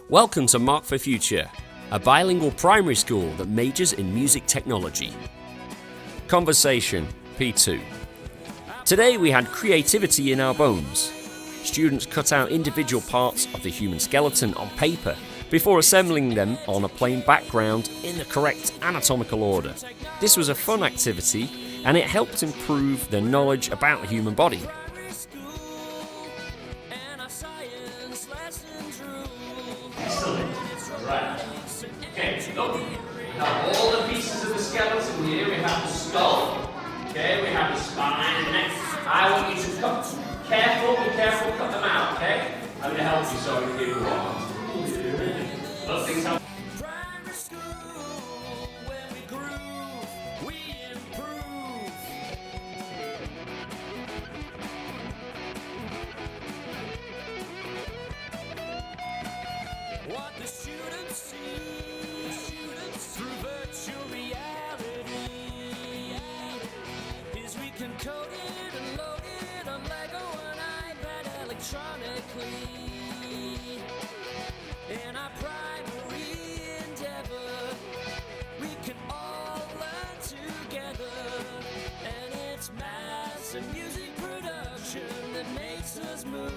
Welcome to Mark for Future, a bilingual primary school that majors in music technology. Conversation, P.2. Today we had creativity in our bones. Students cut out individual parts of the human skeleton on paper before assembling them on a plain background in the correct anatomical order. This was a fun activity and it helped improve their knowledge about the human body. Excellent. Right. Okay, look. We have all the pieces of the skeleton here. We have the skull. Okay, we have the spine. Next, I want you to cut. Be careful, cut them out, okay? I'm going to help you so we can do one. Look, things happen. What the students see through virtual reality is we can code it and load it on Lego and iPad electronically. In our primary endeavor, we can all learn together, and it's maths and music production that makes us move.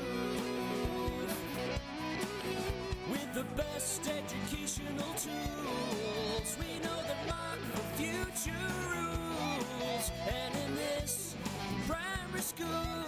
With the best educational tools, we know that Mark for Future rules. And in this primary school,